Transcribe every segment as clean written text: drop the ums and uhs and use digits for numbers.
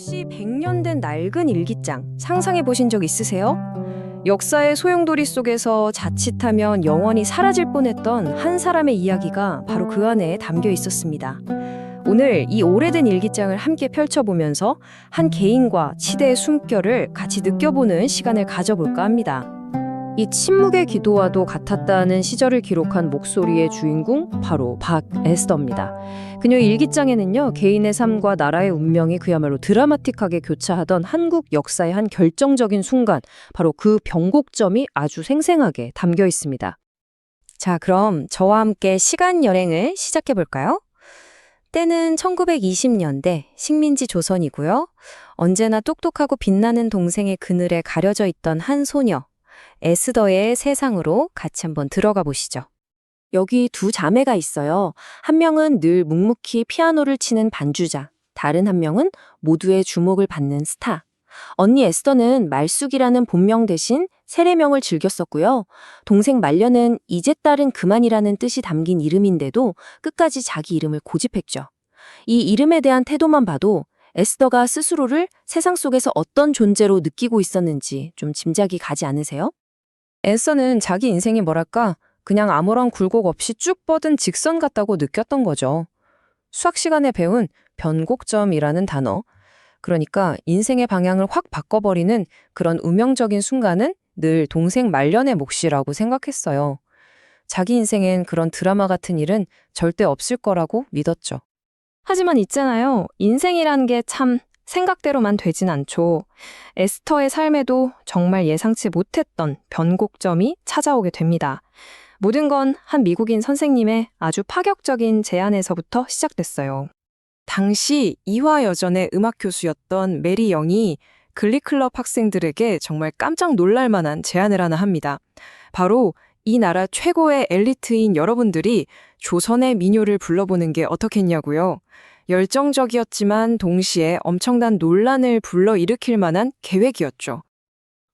혹시 100년 된 낡은 일기장 상상해 보신 적 있으세요? 역사의 소용돌이 속에서 자칫하면 영원히 사라질 뻔했던 한 사람의 이야기가 바로 그 안에 담겨 있었습니다. 오늘 이 오래된 일기장을 함께 펼쳐보면서 한 개인과 시대의 숨결을 같이 느껴보는 시간을 가져볼까 합니다. 이 침묵의 기도와도 같았다는 시절을 기록한 목소리의 주인공 바로 박에스더입니다. 그녀의 일기장에는요, 개인의 삶과 나라의 운명이 그야말로 드라마틱하게 교차하던 한국 역사의 한 결정적인 순간, 바로 그 변곡점이 아주 생생하게 담겨 있습니다. 자, 그럼 저와 함께 시간 여행을 시작해 볼까요? 때는 1920년대 식민지 조선이고요. 언제나 똑똑하고 빛나는 동생의 그늘에 가려져 있던 한 소녀, 에스더의 세상으로 같이 한번 들어가 보시죠. 여기 두 자매가 있어요. 한 명은 늘 묵묵히 피아노를 치는 반주자, 다른 한 명은 모두의 주목을 받는 스타. 언니 에스더는 말숙이라는 본명 대신 세례명을 즐겼었고요. 동생 말년은 이제 딸은 그만이라는 뜻이 담긴 이름인데도 끝까지 자기 이름을 고집했죠. 이 이름에 대한 태도만 봐도 에스더가 스스로를 세상 속에서 어떤 존재로 느끼고 있었는지 좀 짐작이 가지 않으세요? 에스더는 자기 인생이 뭐랄까 그냥 아무런 굴곡 없이 쭉 뻗은 직선 같다고 느꼈던 거죠. 수학 시간에 배운 변곡점이라는 단어, 그러니까 인생의 방향을 확 바꿔버리는 그런 운명적인 순간은 늘 동생 말년의 몫이라고 생각했어요. 자기 인생엔 그런 드라마 같은 일은 절대 없을 거라고 믿었죠. 하지만 있잖아요. 인생이란 게 참 생각대로만 되진 않죠. 에스터의 삶에도 정말 예상치 못했던 변곡점이 찾아오게 됩니다. 모든 건 한 미국인 선생님의 아주 파격적인 제안에서부터 시작됐어요. 당시 이화여전의 음악 교수였던 메리 영이 글리클럽 학생들에게 정말 깜짝 놀랄 만한 제안을 하나 합니다. 바로 이 나라 최고의 엘리트인 여러분들이 조선의 민요를 불러보는 게 어떻겠냐고요. 열정적이었지만 동시에 엄청난 논란을 불러일으킬 만한 계획이었죠.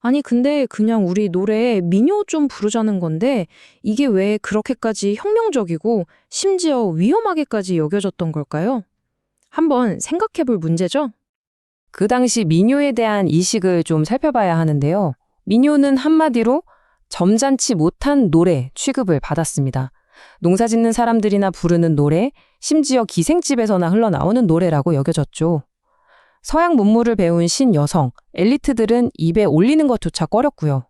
아니 근데 그냥 우리 노래에 민요 좀 부르자는 건데 이게 왜 그렇게까지 혁명적이고 심지어 위험하게까지 여겨졌던 걸까요? 한번 생각해 볼 문제죠? 그 당시 민요에 대한 이식을 좀 살펴봐야 하는데요. 민요는 한마디로 점잖지 못한 노래 취급을 받았습니다. 농사짓는 사람들이나 부르는 노래, 심지어 기생집에서나 흘러나오는 노래라고 여겨졌죠. 서양 문물을 배운 신여성, 엘리트들은 입에 올리는 것조차 꺼렸고요.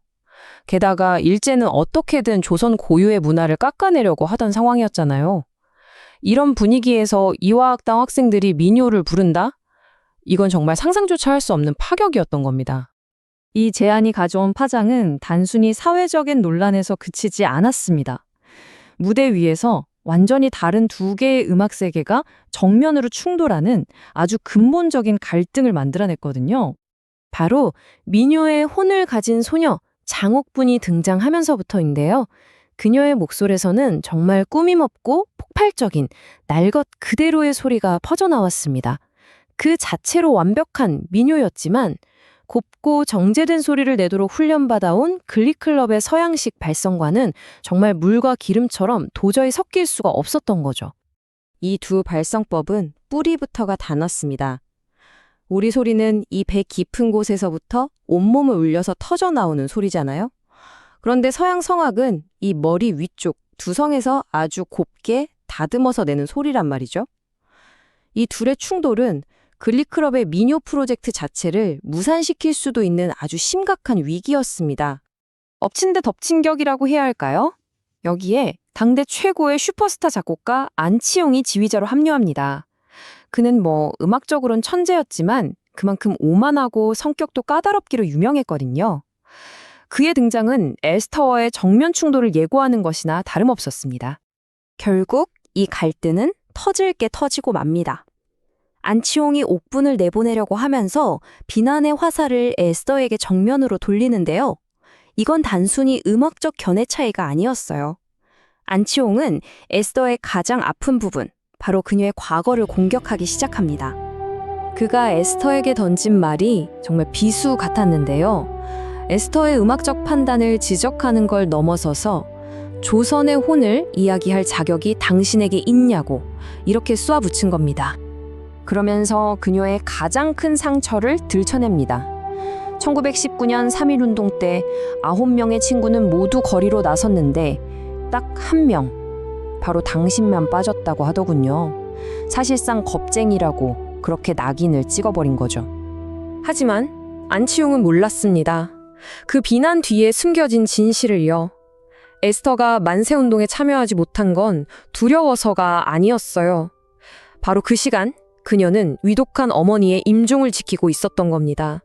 게다가 일제는 어떻게든 조선 고유의 문화를 깎아내려고 하던 상황이었잖아요. 이런 분위기에서 이화학당 학생들이 민요를 부른다? 이건 정말 상상조차 할 수 없는 파격이었던 겁니다. 이 제안이 가져온 파장은 단순히 사회적인 논란에서 그치지 않았습니다. 무대 위에서 완전히 다른 두 개의 음악 세계가 정면으로 충돌하는 아주 근본적인 갈등을 만들어냈거든요. 바로 민요의 혼을 가진 소녀 장옥분이 등장하면서부터인데요. 그녀의 목소리에서는 정말 꾸밈없고 폭발적인 날 것 그대로의 소리가 퍼져나왔습니다. 그 자체로 완벽한 민요였지만 곱고 정제된 소리를 내도록 훈련받아온 글리클럽의 서양식 발성과는 정말 물과 기름처럼 도저히 섞일 수가 없었던 거죠. 이 두 발성법은 뿌리부터가 다눴습니다. 우리 소리는 이 배 깊은 곳에서부터 온몸을 울려서 터져나오는 소리잖아요. 그런데 서양 성악은 이 머리 위쪽 두성에서 아주 곱게 다듬어서 내는 소리란 말이죠. 이 둘의 충돌은 글리클럽의 민요 프로젝트 자체를 무산시킬 수도 있는 아주 심각한 위기였습니다. 엎친 데 덮친 격이라고 해야 할까요? 여기에 당대 최고의 슈퍼스타 작곡가 안치홍이 지휘자로 합류합니다. 그는 음악적으론 천재였지만 그만큼 오만하고 성격도 까다롭기로 유명했거든요. 그의 등장은 에스터와의 정면 충돌을 예고하는 것이나 다름없었습니다. 결국 이 갈등은 터질 게 터지고 맙니다. 안치홍이 옥분을 내보내려고 하면서 비난의 화살을 에스더에게 정면으로 돌리는데요. 이건 단순히 음악적 견해 차이가 아니었어요. 안치홍은 에스더의 가장 아픈 부분, 바로 그녀의 과거를 공격하기 시작합니다. 그가 에스더에게 던진 말이 정말 비수 같았는데요. 에스더의 음악적 판단을 지적하는 걸 넘어서서 조선의 혼을 이야기할 자격이 당신에게 있냐고 이렇게 쏘아붙인 겁니다. 그러면서 그녀의 가장 큰 상처를 들춰냅니다. 1919년 3.1운동 때 9명의 친구는 모두 거리로 나섰는데 딱 한 명, 바로 당신만 빠졌다고 하더군요. 사실상 겁쟁이라고 그렇게 낙인을 찍어버린 거죠. 하지만 안치홍은 몰랐습니다. 그 비난 뒤에 숨겨진 진실을요. 에스터가 만세운동에 참여하지 못한 건 두려워서가 아니었어요. 바로 그 시간 그녀는 위독한 어머니의 임종을 지키고 있었던 겁니다.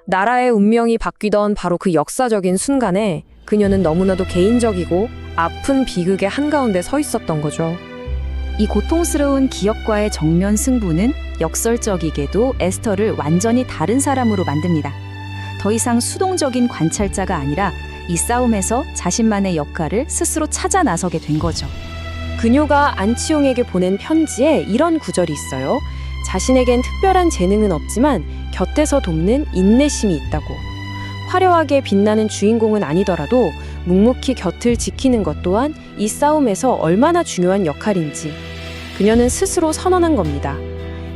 나라의 운명이 바뀌던 바로 그 역사적인 순간에 그녀는 너무나도 개인적이고 아픈 비극의 한가운데 서 있었던 거죠. 이 고통스러운 기억과의 정면 승부는 역설적이게도 에스터를 완전히 다른 사람으로 만듭니다. 더 이상 수동적인 관찰자가 아니라 이 싸움에서 자신만의 역할을 스스로 찾아 나서게 된 거죠. 그녀가 안치홍에게 보낸 편지에 이런 구절이 있어요. 자신에겐 특별한 재능은 없지만 곁에서 돕는 인내심이 있다고. 화려하게 빛나는 주인공은 아니더라도 묵묵히 곁을 지키는 것 또한 이 싸움에서 얼마나 중요한 역할인지 그녀는 스스로 선언한 겁니다.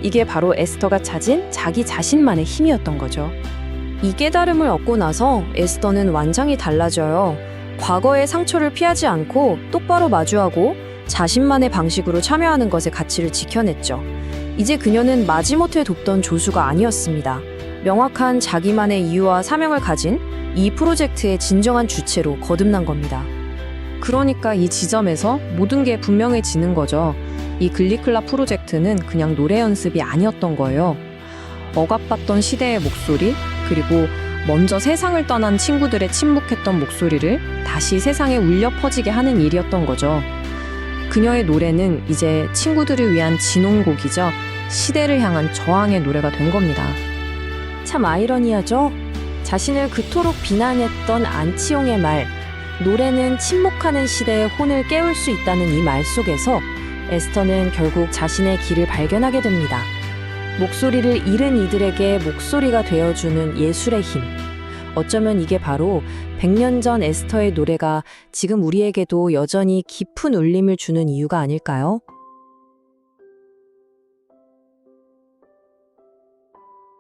이게 바로 에스터가 찾은 자기 자신만의 힘이었던 거죠. 이 깨달음을 얻고 나서 에스터는 완전히 달라져요. 과거의 상처를 피하지 않고 똑바로 마주하고 자신만의 방식으로 참여하는 것의 가치를 지켜냈죠. 이제 그녀는 마지못해 돕던 조수가 아니었습니다. 명확한 자기만의 이유와 사명을 가진 이 프로젝트의 진정한 주체로 거듭난 겁니다. 그러니까 이 지점에서 모든 게 분명해지는 거죠. 이 글리클라 프로젝트는 그냥 노래 연습이 아니었던 거예요. 억압받던 시대의 목소리, 그리고 먼저 세상을 떠난 친구들의 침묵했던 목소리를 다시 세상에 울려 퍼지게 하는 일이었던 거죠. 그녀의 노래는 이제 친구들을 위한 진홍곡이죠. 시대를 향한 저항의 노래가 된 겁니다. 참 아이러니하죠? 자신을 그토록 비난했던 안치홍의 말, 노래는 침묵하는 시대의 혼을 깨울 수 있다는 이 말 속에서 에스터는 결국 자신의 길을 발견하게 됩니다. 목소리를 잃은 이들에게 목소리가 되어주는 예술의 힘. 어쩌면 이게 바로 100년 전 에스터의 노래가 지금 우리에게도 여전히 깊은 울림을 주는 이유가 아닐까요?